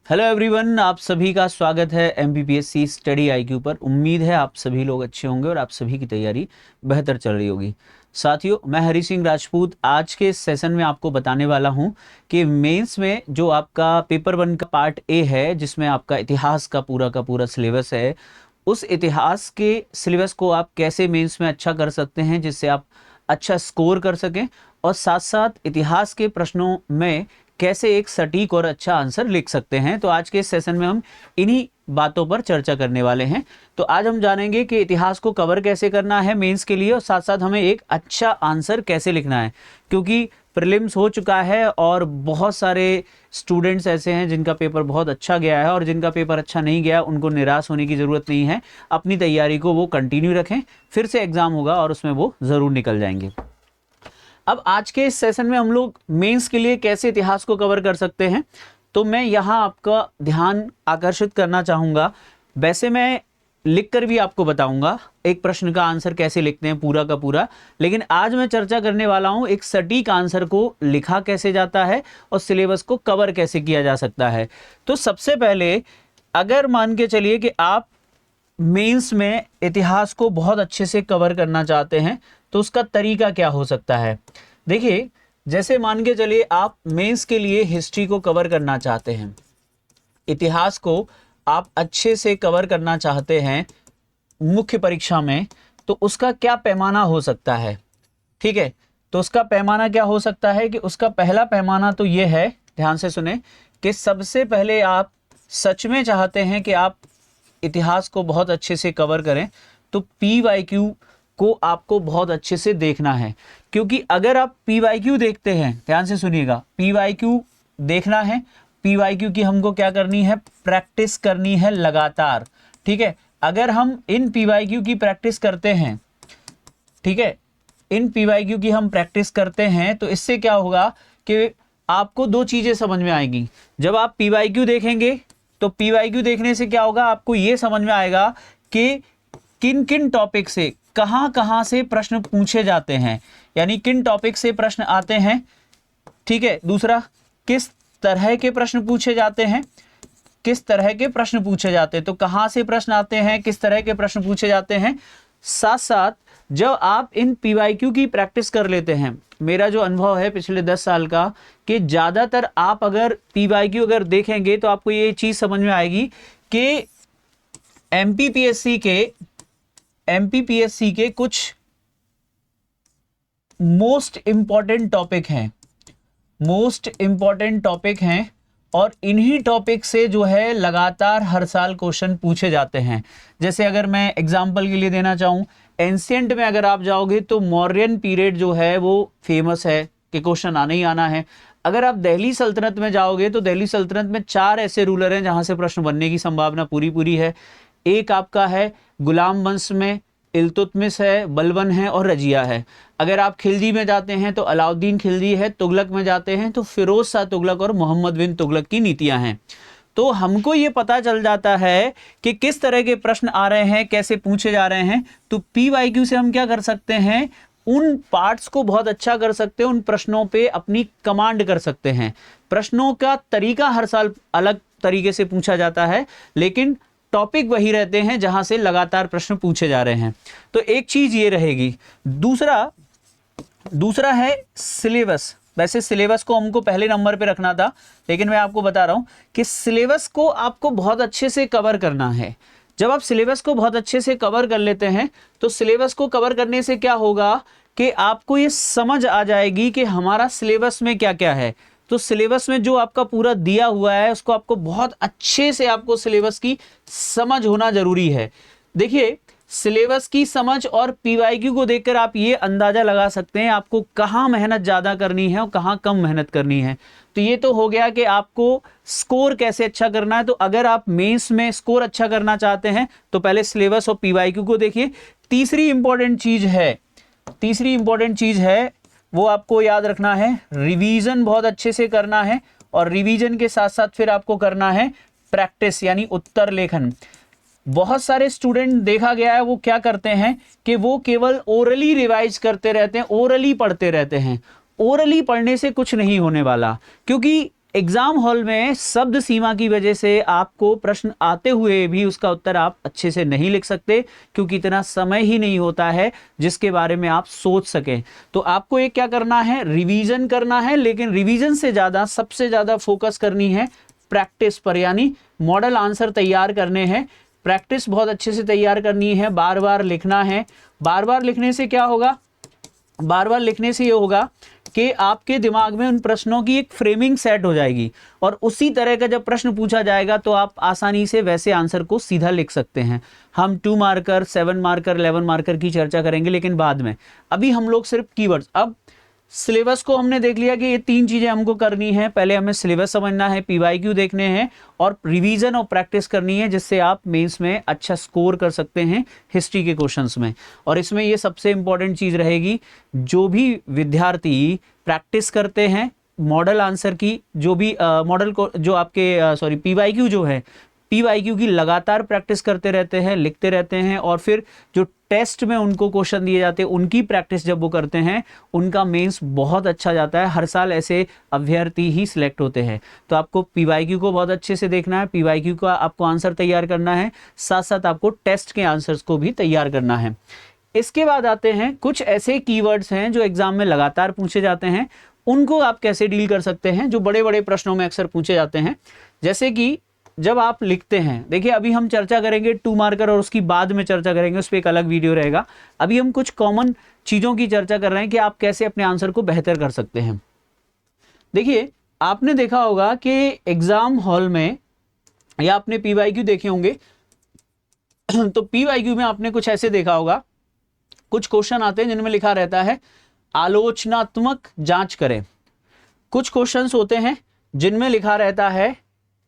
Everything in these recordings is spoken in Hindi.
हेलो एवरीवन, आप सभी का स्वागत है एमपीपीएससी स्टडी आईक्यू पर। उम्मीद है आप सभी लोग अच्छे होंगे और आप सभी की तैयारी बेहतर चल रही होगी। साथियों, मैं हरी सिंह राजपूत आज के सेशन में आपको बताने वाला हूं कि मेंस में जो आपका पेपर 1 का पार्ट ए है, जिसमें आपका इतिहास का पूरा सिलेबस है, उस इतिहास के सिलेबस को आप कैसे मेंस में अच्छा कर सकते हैं जिससे आप अच्छा स्कोर कर सकें, और साथ साथ इतिहास के प्रश्नों में कैसे एक सटीक और अच्छा आंसर लिख सकते हैं। तो आज के इस सेशन में हम इन्हीं बातों पर चर्चा करने वाले हैं। तो आज हम जानेंगे कि इतिहास को कवर कैसे करना है मेंस के लिए, और साथ साथ हमें एक अच्छा आंसर कैसे लिखना है, क्योंकि प्रीलिम्स हो चुका है और बहुत सारे स्टूडेंट्स ऐसे हैं जिनका पेपर बहुत अच्छा गया है, और जिनका पेपर अच्छा नहीं गया उनको निराश होने की ज़रूरत नहीं है। अपनी तैयारी को वो कंटिन्यू रखें, फिर से एग्ज़ाम होगा और उसमें वो ज़रूर निकल जाएंगे। अब आज के इस सेशन में हम लोग मेंस के लिए कैसे इतिहास को कवर कर सकते हैं, तो मैं यहाँ आपका ध्यान आकर्षित करना चाहूँगा। वैसे मैं लिखकर भी आपको बताऊंगा एक प्रश्न का आंसर कैसे लिखते हैं पूरा का पूरा, लेकिन आज मैं चर्चा करने वाला हूँ एक सटीक आंसर को लिखा कैसे जाता है और सिलेबस को कवर कैसे किया जा सकता है। तो सबसे पहले अगर मान के चलिए कि आप मेंस में इतिहास को बहुत अच्छे से कवर करना चाहते हैं, तो उसका तरीका क्या हो सकता है। देखिए, जैसे मान के चलिए आप मेंस के लिए हिस्ट्री को कवर करना चाहते हैं, इतिहास को आप अच्छे से कवर करना चाहते हैं मुख्य परीक्षा में, तो उसका क्या पैमाना हो सकता है। ठीक है, तो उसका पैमाना क्या हो सकता है कि उसका पहला पैमाना तो ये है, ध्यान से सुने, कि सबसे पहले आप सच में चाहते हैं कि आप इतिहास को बहुत अच्छे से कवर करें, तो पीवाईक्यू को आपको बहुत अच्छे से देखना है। क्योंकि अगर आप पीवाईक्यू देखते हैं, ध्यान से सुनिएगा, पीवाईक्यू देखना है, पीवाईक्यू की हमको क्या करनी है, प्रैक्टिस करनी है लगातार। ठीक है, अगर हम इन पीवाईक्यू की प्रैक्टिस करते हैं, ठीक है, इन पीवाईक्यू की हम प्रैक्टिस करते हैं, तो इससे क्या होगा कि आपको दो चीजें समझ में आएगी। जब आप पीवाईक्यू देखेंगे तो पीवाईक्यू देखने से क्या होगा, आपको यह समझ में आएगा कि किन किन टॉपिक से कहां से प्रश्न पूछे जाते हैं, यानी किन टॉपिक से प्रश्न आते हैं। ठीक है, दूसरा, किस तरह के प्रश्न पूछे जाते हैं, किस तरह के प्रश्न पूछे जाते हैं, तो कहां से प्रश्न आते हैं, किस तरह के प्रश्न पूछे जाते हैं। साथ साथ जब आप इन पीवाईक्यू की प्रैक्टिस कर लेते हैं, मेरा जो अनुभव है पिछले 10 साल का, कि ज्यादातर आप अगर पीवाईक्यू अगर देखेंगे तो आपको ये चीज समझ में आएगी कि एमपीपीएससी के कुछ मोस्ट इंपॉर्टेंट टॉपिक हैं, और इन्हीं टॉपिक से जो है लगातार हर साल क्वेश्चन पूछे जाते हैं। जैसे अगर मैं एग्जांपल के लिए देना चाहूं, एंशिएंट में अगर आप जाओगे तो मौर्यन पीरियड जो है वो फेमस है कि क्वेश्चन आना ही आना है। अगर आप दिल्ली सल्तनत में जाओगे तो दिल्ली सल्तनत में 4 ऐसे रूलर हैं जहां से प्रश्न बनने की संभावना पूरी है। एक आपका है गुलाम वंश में, इल्तुतमिश है, बलबन है और रजिया है। अगर आप खिलजी में जाते हैं तो अलाउद्दीन खिलजी है, तुगलक में जाते हैं तो फिरोज शाह तुगलक और मोहम्मद बिन तुगलक की नीतियां हैं। तो हमको ये पता चल जाता है कि किस तरह के प्रश्न आ रहे हैं, कैसे पूछे जा रहे हैं। तो पीवाईक्यू से हम क्या कर सकते हैं, उन पार्ट्स को बहुत अच्छा कर सकते हैं, उन प्रश्नों पे अपनी कमांड कर सकते हैं। प्रश्नों का तरीका हर साल अलग तरीके से पूछा जाता है, लेकिन टॉपिक वही रहते हैं जहां से लगातार प्रश्न पूछे जा रहे हैं। तो एक चीज ये रहेगी। दूसरा है सिलेबस। वैसे सिलेबस को हमको पहले नंबर पे रखना था, लेकिन मैं आपको बता रहा हूं कि सिलेबस को आपको बहुत अच्छे से कवर करना है। जब आप सिलेबस को बहुत अच्छे से कवर कर लेते हैं, तो सिलेबस को कवर करने से क्या होगा कि आपको ये समझ आ जाएगी कि हमारा सिलेबस में क्या क्या है। तो सिलेबस में जो आपका पूरा दिया हुआ है उसको आपको बहुत अच्छे से, आपको सिलेबस की समझ होना जरूरी है। देखिए, सिलेबस की समझ और पीवाईक्यू को देखकर आप ये अंदाजा लगा सकते हैं आपको कहां मेहनत ज्यादा करनी है और कहां कम मेहनत करनी है। तो ये तो हो गया कि आपको स्कोर कैसे अच्छा करना है। तो अगर आप मेंस में स्कोर अच्छा करना चाहते हैं तो पहले सिलेबस और पीवाईक्यू को देखिए। तीसरी इंपॉर्टेंट चीज है वो आपको याद रखना है, रिवीजन बहुत अच्छे से करना है, और रिवीजन के साथ साथ फिर आपको करना है प्रैक्टिस, यानी उत्तर लेखन। बहुत सारे स्टूडेंट देखा गया है वो क्या करते हैं कि वो केवल ओरली रिवाइज करते रहते हैं, ओरली पढ़ते रहते हैं। ओरली पढ़ने से कुछ नहीं होने वाला, क्योंकि एग्जाम हॉल में शब्द सीमा की वजह से आपको प्रश्न आते हुए भी उसका उत्तर आप अच्छे से नहीं लिख सकते, क्योंकि इतना समय ही नहीं होता है जिसके बारे में आप सोच सकें। तो आपको एक क्या करना है, रिवीजन करना है, लेकिन रिवीजन से ज्यादा सबसे ज्यादा फोकस करनी है प्रैक्टिस पर, यानी मॉडल आंसर तैयार करने हैं। प्रैक्टिस बहुत अच्छे से तैयार करनी है, बार बार लिखना है। बार बार लिखने से क्या होगा, बार बार लिखने से ये होगा कि आपके दिमाग में उन प्रश्नों की एक फ्रेमिंग सेट हो जाएगी, और उसी तरह का जब प्रश्न पूछा जाएगा तो आप आसानी से वैसे आंसर को सीधा लिख सकते हैं। हम 2 मार्कर, 7 मार्कर, 11 मार्कर की चर्चा करेंगे, लेकिन बाद में। अभी हम लोग सिर्फ कीवर्ड्स। अब सिलेबस को हमने देख लिया कि ये 3 चीजें हमको करनी है। पहले हमें सिलेबस समझना है, पीवाईक्यू देखने हैं, और रिवीजन और प्रैक्टिस करनी है, जिससे आप मेंस में अच्छा स्कोर कर सकते हैं हिस्ट्री के क्वेश्चंस में। और इसमें ये सबसे इंपॉर्टेंट चीज रहेगी, जो भी विद्यार्थी प्रैक्टिस करते हैं मॉडल आंसर की, जो भी मॉडल को, जो आपके पीवाईक्यू जो है, पीवाईक्यू की लगातार प्रैक्टिस करते रहते हैं, लिखते रहते हैं, और फिर जो टेस्ट में उनको क्वेश्चन दिए जाते हैं उनकी प्रैक्टिस जब वो करते हैं, उनका मेंस बहुत अच्छा जाता है। हर साल ऐसे अभ्यर्थी ही सिलेक्ट होते हैं। तो आपको पीवाईक्यू को बहुत अच्छे से देखना है, पीवाईक्यू का आपको आंसर तैयार करना है, साथ साथ आपको टेस्ट के आंसर्स को भी तैयार करना है। इसके बाद आते हैं कुछ ऐसे कीवर्ड्स हैं जो एग्जाम में लगातार पूछे जाते हैं, उनको आप कैसे डील कर सकते हैं, जो बड़े बड़े प्रश्नों में अक्सर पूछे जाते हैं। जैसे कि जब आप लिखते हैं, देखिए अभी हम चर्चा करेंगे 2 मार्कर, और उसकी बाद में चर्चा करेंगे, उस पर एक अलग वीडियो रहेगा। अभी हम कुछ कॉमन चीजों की चर्चा कर रहे हैं कि आप कैसे अपने आंसर को बेहतर कर सकते हैं। देखिए, आपने देखा होगा कि एग्जाम हॉल में, या आपने पीवाईक्यू देखे होंगे, तो पीवाईक्यू में आपने कुछ ऐसे देखा होगा, कुछ क्वेश्चन आते हैं जिनमें लिखा रहता है आलोचनात्मक जांच करें। कुछ क्वेश्चंस होते हैं जिनमें लिखा रहता है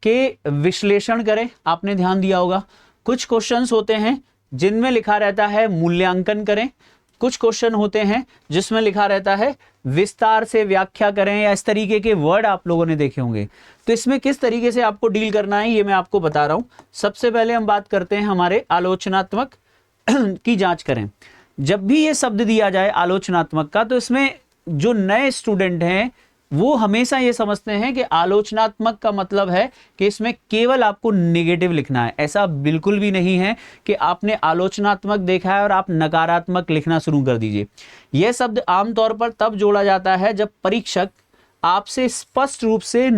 कि विश्लेषण करें, आपने ध्यान दिया होगा। कुछ क्वेश्चंस होते हैं जिनमें लिखा रहता है मूल्यांकन करें। कुछ क्वेश्चन होते हैं जिसमें लिखा रहता है विस्तार से व्याख्या करें, या इस तरीके के वर्ड आप लोगों ने देखे होंगे। तो इसमें किस तरीके से आपको डील करना है ये मैं आपको बता रहा हूं। सबसे पहले हम बात करते हैं हमारे आलोचनात्मक की जांच करें। जब भी ये शब्द दिया जाए आलोचनात्मक का, तो इसमें जो नए स्टूडेंट हैं वो हमेशा ये समझते हैं कि आलोचनात्मक का मतलब है कि इसमें केवल आपको नेगेटिव लिखना है। ऐसा बिल्कुल भी नहीं है कि आपने आलोचनात्मक देखा है और आप नकारात्मक लिखना शुरू कर दीजिए। यह शब्द आमतौर पर तब जोड़ा जाता है जब परीक्षक आपसे स्पष्ट रूप से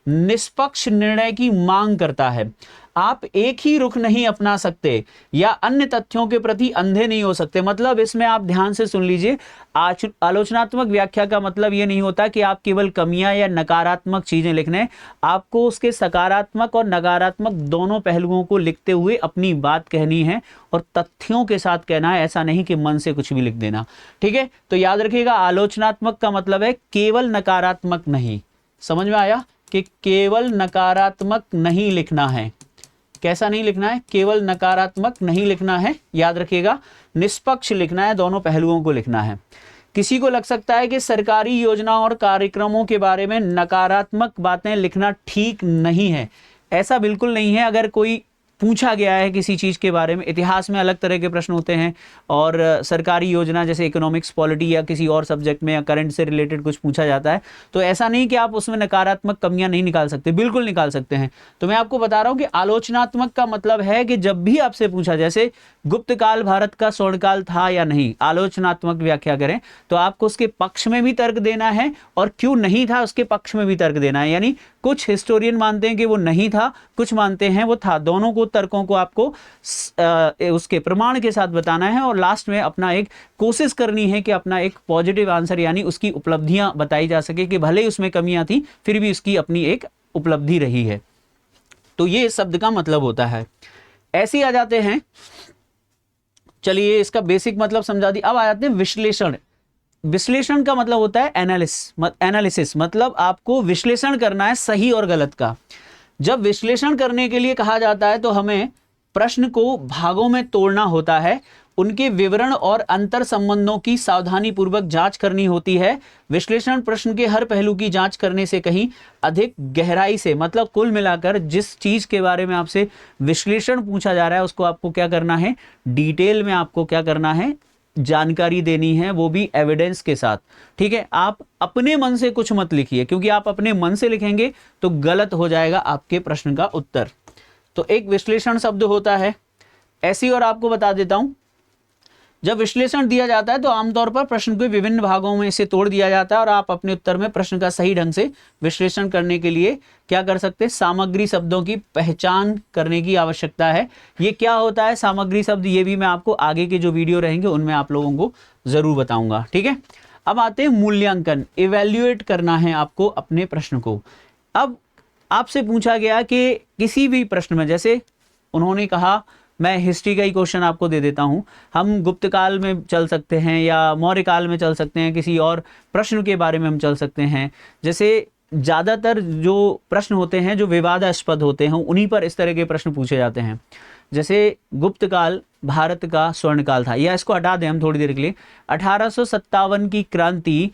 निष्पक्ष निर्णय की मांग करता है। आप एक ही रुख नहीं अपना सकते या अन्य तथ्यों के प्रति अंधे नहीं हो सकते। मतलब इसमें आप ध्यान से सुन लीजिए, आलोचनात्मक व्याख्या का मतलब यह नहीं होता कि आप केवल कमियां या नकारात्मक चीजें लिखने, आपको उसके सकारात्मक और नकारात्मक दोनों पहलुओं को लिखते हुए अपनी बात कहनी है, और तथ्यों के साथ कहना है, ऐसा नहीं कि मन से कुछ भी लिख देना। ठीक है, तो याद रखिएगा, आलोचनात्मक का मतलब है केवल नकारात्मक नहीं। समझ में आया कि केवल नकारात्मक नहीं लिखना है। कैसा नहीं लिखना है? केवल नकारात्मक नहीं लिखना है, याद रखिएगा। निष्पक्ष लिखना है, दोनों पहलुओं को लिखना है। किसी को लग सकता है कि सरकारी योजनाओं और कार्यक्रमों के बारे में नकारात्मक बातें लिखना ठीक नहीं है। ऐसा बिल्कुल नहीं है। अगर कोई पूछा गया है किसी चीज के बारे में, इतिहास में अलग तरह के प्रश्न होते हैं, और सरकारी योजना जैसे इकोनॉमिक्स, पॉलिटी या किसी और सब्जेक्ट में या करंट से रिलेटेड कुछ पूछा जाता है, तो ऐसा नहीं कि आप उसमें नकारात्मक कमियां नहीं निकाल सकते, बिल्कुल निकाल सकते हैं। तो मैं आपको बता रहा हूं कि आलोचनात्मक का मतलब है कि जब भी आपसे पूछा, जैसे गुप्त काल भारत का स्वर्णकाल था या नहीं, आलोचनात्मक व्याख्या करें, तो आपको उसके पक्ष में भी तर्क देना है और क्यों नहीं था उसके पक्ष में भी तर्क देना है। यानी कुछ हिस्टोरियन मानते हैं कि वो नहीं था, कुछ मानते हैं वो था। दोनों को तर्कों को आपको उसके प्रमाण के साथ बताना है, और लास्ट में अपना एक कोशिश करनी है कि अपना एक पॉजिटिव आंसर, यानी उसकी उपलब्धियां बताई जा सके कि भले ही उसमें कमियां थी फिर भी उसकी अपनी एक उपलब्धि रही है। तो ये शब्द का मतलब होता है। ऐसे आ जाते हैं, चलिए इसका बेसिक मतलब समझा दी। अब आ जाते हैं विश्लेषण। विश्लेषण का मतलब होता है एनालिसिस, मतलब आपको विश्लेषण करना है सही और गलत का। जब विश्लेषण करने के लिए कहा जाता है तो हमें प्रश्न को भागों में तोड़ना होता है, उनके विवरण और अंतर संबंधों की सावधानी पूर्वक जांच करनी होती है। विश्लेषण प्रश्न के हर पहलू की जांच करने से कहीं अधिक गहराई से, मतलब कुल मिलाकर जिस चीज के बारे में आपसे विश्लेषण पूछा जा रहा है उसको आपको क्या करना है, डिटेल में आपको क्या करना है, जानकारी देनी है, वो भी एविडेंस के साथ। ठीक है, आप अपने मन से कुछ मत लिखिए, क्योंकि आप अपने मन से लिखेंगे तो गलत हो जाएगा आपके प्रश्न का उत्तर। तो एक विश्लेषण शब्द होता है ऐसी, और आपको बता देता हूं, जब विश्लेषण दिया जाता है तो आमतौर पर प्रश्न को विभिन्न भागों में इसे तोड़ दिया जाता है और आप अपने उत्तर में प्रश्न का सही ढंग से विश्लेषण करने के लिए क्या कर सकते हैं, सामग्री शब्दों की पहचान करने की आवश्यकता है। ये क्या होता है सामग्री शब्द, ये भी मैं आपको आगे के जो वीडियो रहेंगे उनमें आप लोगों को जरूर बताऊंगा। ठीक है, अब आते हैं मूल्यांकन, इवेल्युएट करना है आपको अपने प्रश्न को। अब आपसे पूछा गया कि किसी भी प्रश्न में, जैसे उन्होंने कहा, मैं हिस्ट्री का ही क्वेश्चन आपको दे देता हूं, हम गुप्त काल में चल सकते हैं या मौर्य काल में चल सकते हैं, किसी और प्रश्न के बारे में हम चल सकते हैं। जैसे ज़्यादातर जो प्रश्न होते हैं जो विवादास्पद होते हैं उन्हीं पर इस तरह के प्रश्न पूछे जाते हैं। जैसे गुप्त काल भारत का स्वर्णकाल था, या इसको हटा दें हम थोड़ी देर के लिए, 1857 की क्रांति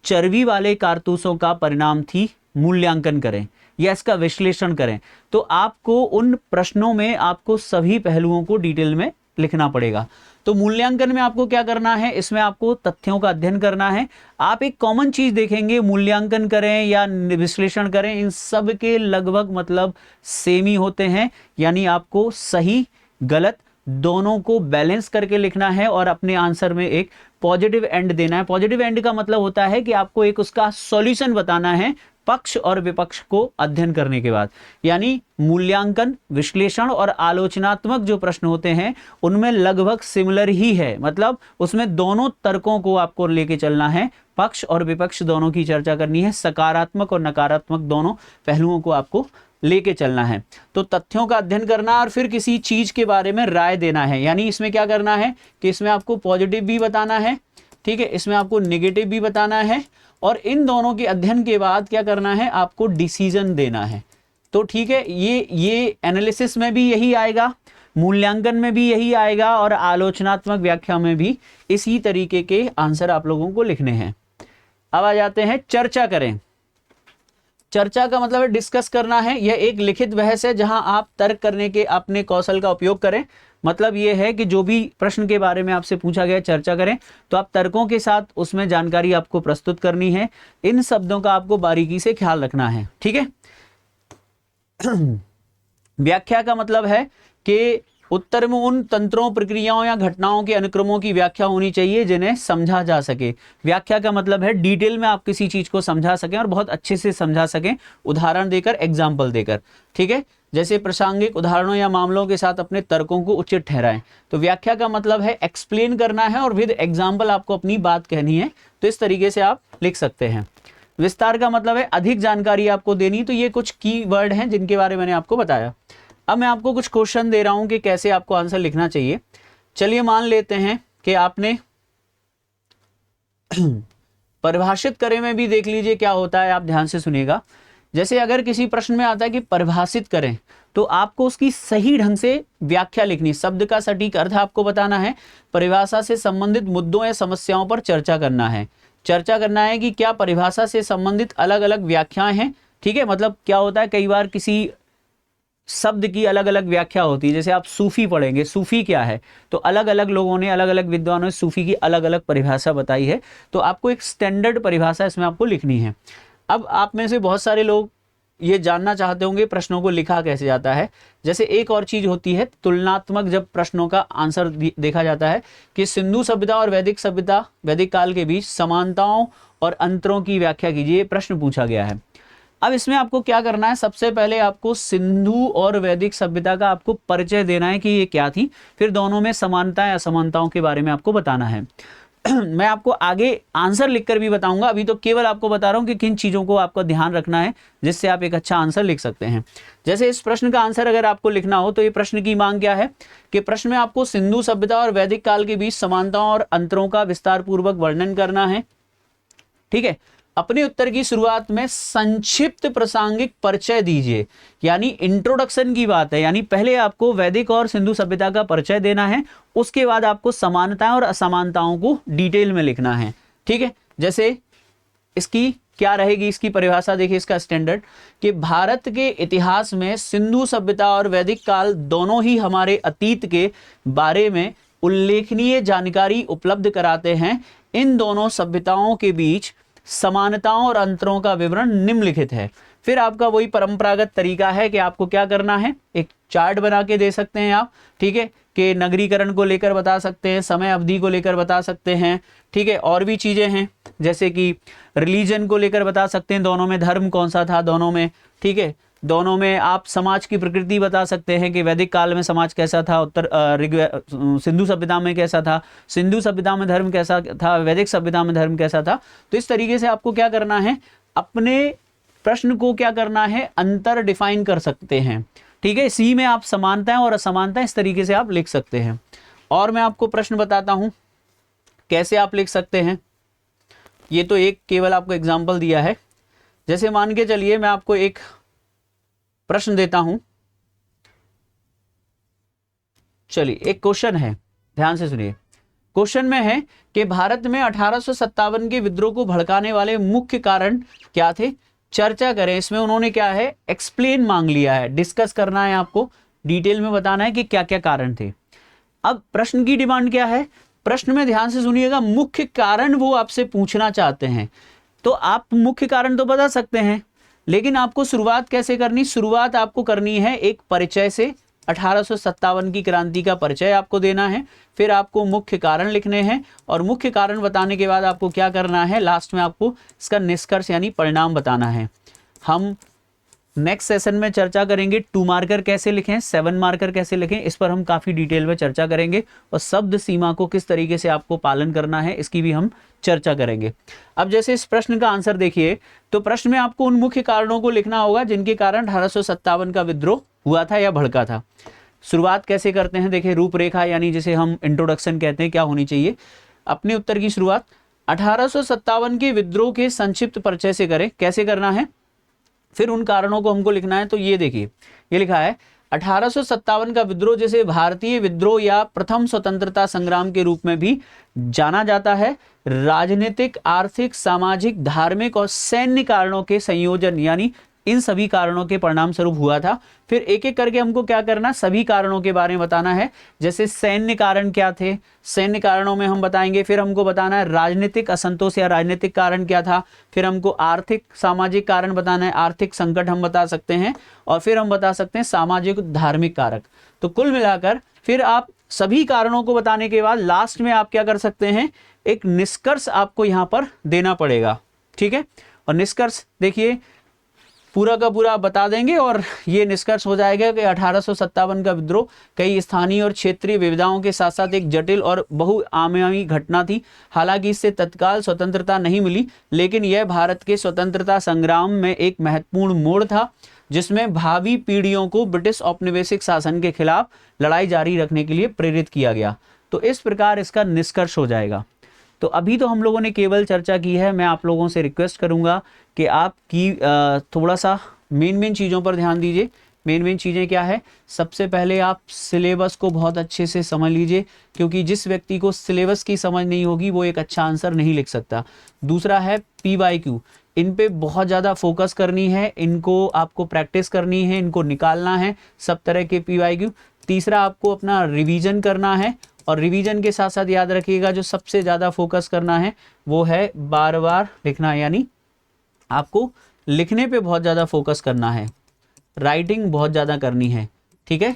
चर्बी वाले कारतूसों का परिणाम थी, मूल्यांकन करें या इसका विश्लेषण करें। तो आपको उन प्रश्नों में आपको सभी पहलुओं को डिटेल में लिखना पड़ेगा। तो मूल्यांकन में आपको क्या करना है, इसमें आपको तथ्यों का अध्ययन करना है। आप एक कॉमन चीज देखेंगे, मूल्यांकन करें या विश्लेषण करें, इन सब के लगभग मतलब सेम ही होते हैं, यानी आपको सही गलत दोनों को बैलेंस करके लिखना है और अपने आंसर में एक पॉजिटिव एंड देना है। पॉजिटिव एंड का मतलब होता है कि आपको एक उसका सॉल्यूशन बताना है पक्ष और विपक्ष को अध्ययन करने के बाद। यानी मूल्यांकन, विश्लेषण और आलोचनात्मक जो प्रश्न होते हैं उनमें लगभग सिमिलर ही है, मतलब उसमें दोनों तर्कों को आपको लेके चलना है, पक्ष और विपक्ष दोनों की चर्चा करनी है, सकारात्मक और नकारात्मक दोनों पहलुओं को आपको लेके चलना है। तो तथ्यों का अध्ययन करना और फिर किसी चीज के बारे में राय देना है। यानी इसमें क्या करना है कि इसमें आपको पॉजिटिव भी बताना है, ठीक है, इसमें आपको नेगेटिव भी बताना है, और इन दोनों के अध्ययन के बाद क्या करना है, आपको डिसीजन देना है। तो ठीक है, ये एनालिसिस में भी यही आएगा, मूल्यांकन में भी यही आएगा, और आलोचनात्मक व्याख्या में भी इसी तरीके के आंसर आप लोगों को लिखने हैं। अब आ जाते हैं चर्चा करें। चर्चा का मतलब है डिस्कस करना है। यह एक लिखित बहस है जहां आप तर्क करने के अपने कौशल का उपयोग करें। मतलब यह है कि जो भी प्रश्न के बारे में आपसे पूछा गया चर्चा करें, तो आप तर्कों के साथ उसमें जानकारी आपको प्रस्तुत करनी है। इन शब्दों का आपको बारीकी से ख्याल रखना है, ठीक है। व्याख्या का मतलब है कि उत्तर में उन तंत्रों, प्रक्रियाओं या घटनाओं के अनुक्रमों की व्याख्या होनी चाहिए जिन्हें समझा जा सके। व्याख्या का मतलब है डिटेल में आप किसी चीज को समझा सकें और बहुत अच्छे से समझा सकें, उदाहरण देकर, एग्जाम्पल देकर, ठीक है। जैसे प्रासंगिक उदाहरणों या मामलों के साथ अपने तर्कों को उचित ठहराएं। तो व्याख्या का मतलब है एक्सप्लेन करना है और विद एग्जाम्पल आपको अपनी बात कहनी है। तो इस तरीके से आप लिख सकते हैं। विस्तार का मतलब है अधिक जानकारी आपको देनी। तो ये कुछ की वर्ड हैं जिनके बारे में मैंने आपको बताया। अब मैं आपको कुछ क्वेश्चन दे रहा हूं कि कैसे आपको आंसर लिखना चाहिए। चलिए मान लेते हैं कि आपने परिभाषित करें में भी देख लीजिए क्या होता है, आप ध्यान से सुनिएगा। जैसे अगर किसी प्रश्न में आता है कि परिभाषित करें, तो आपको उसकी सही ढंग से व्याख्या लिखनी, शब्द का सटीक अर्थ आपको बताना है, परिभाषा से संबंधित मुद्दों या समस्याओं पर चर्चा करना है। चर्चा करना है कि क्या परिभाषा से संबंधित अलग अलग व्याख्याएं हैं, ठीक है। मतलब क्या होता है, कई बार किसी शब्द की अलग अलग व्याख्या होती है। जैसे आप सूफी पढ़ेंगे, सूफी क्या है, तो अलग अलग लोगों ने, अलग अलग विद्वानों ने सूफी की अलग अलग परिभाषा बताई है। तो आपको एक स्टैंडर्ड परिभाषा इसमें आपको लिखनी है। अब आप में से बहुत सारे लोग ये जानना चाहते होंगे प्रश्नों को लिखा कैसे जाता है। जैसे एक और चीज होती है तुलनात्मक, जब प्रश्नों का आंसर देखा जाता है कि सिंधु सभ्यता और वैदिक सभ्यता, वैदिक काल के बीच समानताओं और अंतरों की व्याख्या कीजिए, प्रश्न पूछा गया है। अब इसमें आपको क्या करना है, सबसे पहले आपको सिंधु और वैदिक सभ्यता का आपको परिचय देना है कि ये क्या थी, फिर दोनों में समानताएं असमानताओं के बारे में आपको बताना है। मैं आपको आगे आंसर लिखकर भी बताऊंगा, अभी तो केवल आपको बता रहा हूं कि किन चीजों को आपको ध्यान रखना है जिससे आप एक अच्छा आंसर लिख सकते हैं। जैसे इस प्रश्न का आंसर अगर आपको लिखना हो तो ये प्रश्न की मांग क्या है कि प्रश्न में आपको सिंधु सभ्यता और वैदिक काल के बीच समानताओं और अंतरों का विस्तार पूर्वक वर्णन करना है, ठीक है। अपने उत्तर की शुरुआत में संक्षिप्त प्रासंगिक परिचय दीजिए, यानी इंट्रोडक्शन की बात है, यानी पहले आपको वैदिक और सिंधु सभ्यता का परिचय देना है, उसके बाद आपको समानताएं और असमानताओं को डिटेल में लिखना है, ठीक है। जैसे इसकी क्या रहेगी, इसकी परिभाषा देखिए, इसका स्टैंडर्ड कि भारत के इतिहास में सिंधु सभ्यता और वैदिक काल दोनों ही हमारे अतीत के बारे में उल्लेखनीय जानकारी उपलब्ध कराते हैं। इन दोनों सभ्यताओं के बीच समानताओं और अंतरों का विवरण निम्नलिखित है। फिर आपका वही परंपरागत तरीका है कि आपको क्या करना है, एक चार्ट बना के दे सकते हैं आप, ठीक है, कि नगरीकरण को लेकर बता सकते हैं, समय अवधि को लेकर बता सकते हैं, ठीक है, और भी चीजें हैं जैसे कि रिलीजन को लेकर बता सकते हैं, दोनों में धर्म कौन सा था, दोनों में, ठीक है, दोनों में आप समाज की प्रकृति बता सकते हैं कि वैदिक काल में समाज कैसा था, सिंधु सभ्यता में कैसा था, सिंधु सभ्यता में धर्म कैसा था, वैदिक सभ्यता में धर्म कैसा था। तो इस तरीके से आपको क्या करना है, अपने प्रश्न को क्या करना है, अंतर डिफाइन कर सकते हैं, ठीक है। इसी में आप समानताएं और असमानताएं इस तरीके से आप लिख सकते हैं। और मैं आपको प्रश्न बताता हूं कैसे आप लिख सकते हैं। ये तो एक केवल आपको एग्जाम्पल दिया है। जैसे मान के चलिए मैं आपको एक प्रश्न देता हूं, चलिए एक क्वेश्चन है, ध्यान से सुनिए। क्वेश्चन में है कि भारत में 1857 के विद्रोह को भड़काने वाले मुख्य कारण क्या थे, चर्चा करें। इसमें उन्होंने क्या है, एक्सप्लेन मांग लिया है, डिस्कस करना है, आपको डिटेल में बताना है कि क्या क्या कारण थे। अब प्रश्न की डिमांड क्या है, प्रश्न में ध्यान से सुनिएगा, मुख्य कारण वो आपसे पूछना चाहते हैं। तो आप मुख्य कारण तो बता सकते हैं, लेकिन आपको शुरुआत कैसे करनी, शुरुआत आपको करनी है एक परिचय से। 1857 की क्रांति का परिचय आपको देना है, फिर आपको मुख्य कारण लिखने हैं, और मुख्य कारण बताने के बाद आपको क्या करना है, लास्ट में आपको इसका निष्कर्ष यानी परिणाम बताना है। हम नेक्स्ट सेशन में चर्चा करेंगे 2 मार्कर कैसे लिखें, 7 मार्कर कैसे लिखें, इस पर हम काफी डिटेल में चर्चा करेंगे, और शब्द सीमा को किस तरीके से आपको पालन करना है इसकी भी हम चर्चा करेंगे। अब जैसे इस प्रश्न का आंसर देखिए, तो प्रश्न में आपको उन मुख्य कारणों को लिखना होगा जिनके कारण 1857 का विद्रोह हुआ था या भड़का था। शुरुआत कैसे करते हैं, देखिए रूपरेखा यानी जिसे हम इंट्रोडक्शन कहते हैं, क्या होनी चाहिए। अपने उत्तर की शुरुआत 1857 के विद्रोह के संक्षिप्त परिचय से करें। कैसे करना है, फिर उन कारणों को हमको लिखना है। तो ये देखिए, ये लिखा है 1857 का विद्रोह जिसे भारतीय विद्रोह या प्रथम स्वतंत्रता संग्राम के रूप में भी जाना जाता है, राजनीतिक, आर्थिक, सामाजिक, धार्मिक और सैन्य कारणों के संयोजन यानी इन सभी कारणों के परिणाम स्वरूप हुआ था। फिर एक एक करके हमको क्या करना, सभी कारणों के बारे में बताना है। जैसे सैन्य कारण क्या थे, सैन्य कारणों में हम बताएंगे। फिर हमको बताना है राजनीतिक असंतोष या राजनीतिक कारण क्या था। फिर हमको आर्थिक सामाजिक कारण बताना है, आर्थिक संकट हम बता सकते हैं। और फिर हम बता सकते हैं सामाजिक धार्मिक कारक। तो कुल मिलाकर फिर आप सभी कारणों को बताने के बाद लास्ट में आप क्या कर सकते हैं, एक निष्कर्ष आपको यहाँ पर देना पड़ेगा, ठीक है। और निष्कर्ष देखिए पूरा का पूरा बता देंगे, और ये निष्कर्ष हो जाएगा कि 1857 का विद्रोह कई स्थानीय और क्षेत्रीय विविधताओं के साथ साथ एक जटिल और बहुआयामी घटना थी। हालांकि इससे तत्काल स्वतंत्रता नहीं मिली, लेकिन यह भारत के स्वतंत्रता संग्राम में एक महत्वपूर्ण मोड़ था, जिसमें भावी पीढ़ियों को ब्रिटिश औपनिवेशिक शासन के खिलाफ लड़ाई जारी रखने के लिए प्रेरित किया गया। तो इस प्रकार इसका निष्कर्ष हो जाएगा। तो अभी तो हम लोगों ने केवल चर्चा की है। मैं आप लोगों से रिक्वेस्ट करूंगा कि आप की थोड़ा सा मेन चीज़ों पर ध्यान दीजिए। मेन चीज़ें क्या है, सबसे पहले आप सिलेबस को बहुत अच्छे से समझ लीजिए, क्योंकि जिस व्यक्ति को सिलेबस की समझ नहीं होगी वो एक अच्छा आंसर नहीं लिख सकता। दूसरा है PYQ, इन पे बहुत ज़्यादा फोकस करनी है, इनको आपको प्रैक्टिस करनी है, इनको निकालना है सब तरह के PYQ। तीसरा आपको अपना रिवीजन करना है, और रिवीजन के साथ साथ याद रखिएगा जो सबसे ज़्यादा फोकस करना है वो है बार बार लिखना, यानी आपको लिखने पे बहुत ज़्यादा फोकस करना है, राइटिंग बहुत ज़्यादा करनी है, ठीक है।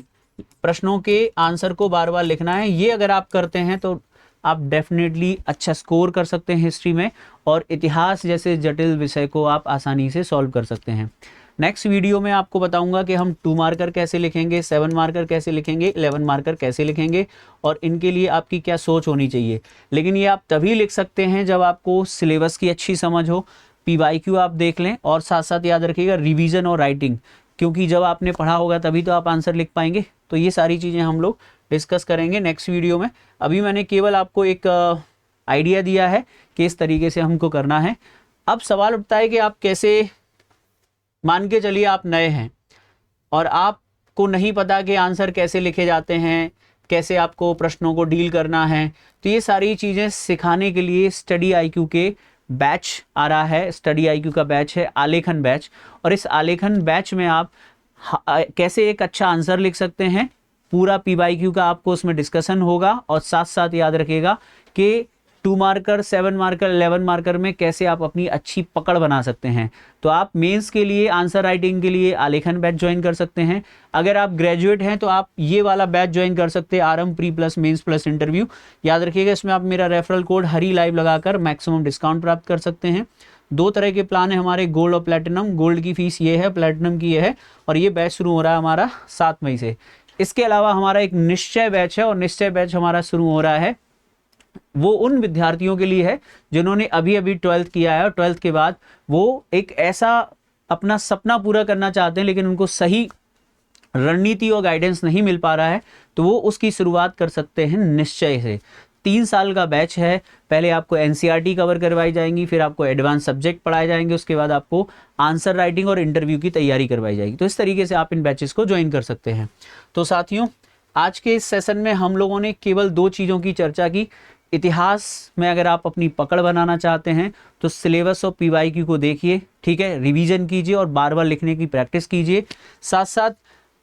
प्रश्नों के आंसर को बार बार लिखना है। ये अगर आप करते हैं तो आप डेफिनेटली अच्छा स्कोर कर सकते हैं हिस्ट्री में, और इतिहास जैसे जटिल विषय को आप आसानी से सॉल्व कर सकते हैं। नेक्स्ट वीडियो में आपको बताऊंगा कि हम 2 मार्कर कैसे लिखेंगे, 7 मार्कर कैसे लिखेंगे, 11 मार्कर कैसे लिखेंगे, और इनके लिए आपकी क्या सोच होनी चाहिए। लेकिन ये आप तभी लिख सकते हैं जब आपको सिलेबस की अच्छी समझ हो, PYQ आप देख लें, और साथ साथ याद रखिएगा रिवीजन और राइटिंग, क्योंकि जब आपने पढ़ा होगा तभी तो आप आंसर लिख पाएंगे। तो ये सारी चीज़ें हम लोग डिस्कस करेंगे नेक्स्ट वीडियो में। अभी मैंने केवल आपको एक आइडिया दिया है कि इस तरीके से हमको करना है। अब सवाल उठता है कि आप कैसे, मान के चलिए आप नए हैं और आपको नहीं पता कि आंसर कैसे लिखे जाते हैं, कैसे आपको प्रश्नों को डील करना है। तो ये सारी चीज़ें सिखाने के लिए स्टडी IQ के बैच आ रहा है। स्टडी IQ का बैच है आलेखन बैच, और इस आलेखन बैच में आप कैसे एक अच्छा आंसर लिख सकते हैं पूरा पीवाईक्यू का आपको उसमें डिस्कशन होगा, और साथ साथ याद रखिएगा कि 2 मार्कर, 7 मार्कर, 11 मार्कर में कैसे आप अपनी अच्छी पकड़ बना सकते हैं। तो आप मेंस के लिए, आंसर राइटिंग के लिए आलेखन बैच ज्वाइन कर सकते हैं। अगर आप ग्रेजुएट हैं तो आप ये वाला बैच ज्वाइन कर सकते हैं, RM pre plus mains plus interview. याद रखिएगा इसमें आप मेरा रेफरल कोड हरी लाइव लगाकर मैक्सिमम डिस्काउंट प्राप्त कर सकते हैं। 2 तरह के प्लान है हमारे, गोल्ड और प्लेटिनम। गोल्ड की फीस ये है, प्लेटिनम की ये है, और ये बैच शुरू हो रहा है हमारा 7 मई से। इसके अलावा हमारा एक निश्चय बैच है, और निश्चय बैच हमारा शुरू हो रहा है, वो उन विद्यार्थियों के लिए है जिन्होंने अभी अभी 12th किया है, और 12th के बाद वो एक ऐसा अपना सपना पूरा करना चाहते हैं लेकिन उनको सही रणनीति और गाइडेंस नहीं मिल पा रहा है, तो वो उसकी शुरुआत कर सकते हैं निश्चय से। 3 साल का बैच है। पहले आपको एनसीईआरटी कवर करवाई जाएंगी, फिर आपको एडवांस सब्जेक्ट पढ़ाए जाएंगे, उसके बाद आपको आंसर राइटिंग और इंटरव्यू की तैयारी करवाई जाएगी। तो इस तरीके से आप इन बैचेस को ज्वाइन कर सकते हैं। तो साथियों, आज के इस सेशन में हम लोगों ने केवल 2 चीज़ों की चर्चा की। इतिहास में अगर आप अपनी पकड़ बनाना चाहते हैं तो सिलेबस और पीवाईक्यू को देखिए, ठीक है, रिवीजन कीजिए और बार बार लिखने की प्रैक्टिस कीजिए। साथ साथ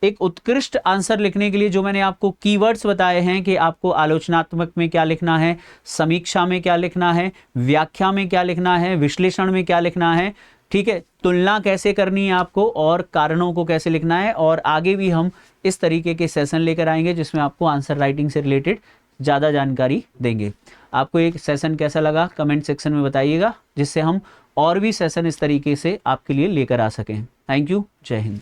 एक उत्कृष्ट आंसर लिखने के लिए जो मैंने आपको कीवर्ड्स बताए हैं कि आपको आलोचनात्मक में क्या लिखना है, समीक्षा में क्या लिखना है, व्याख्या में क्या लिखना है, विश्लेषण में क्या लिखना है, ठीक है, तुलना कैसे करनी है आपको, और कारणों को कैसे लिखना है। और आगे भी हम इस तरीके के सेशन लेकर आएंगे जिसमें आपको आंसर राइटिंग से रिलेटेड ज़्यादा जानकारी देंगे। आपको एक सेशन कैसा लगा कमेंट सेक्शन में बताइएगा, जिससे हम और भी सेशन इस तरीके से आपके लिए लेकर आ सकें। थैंक यू, जय हिंद।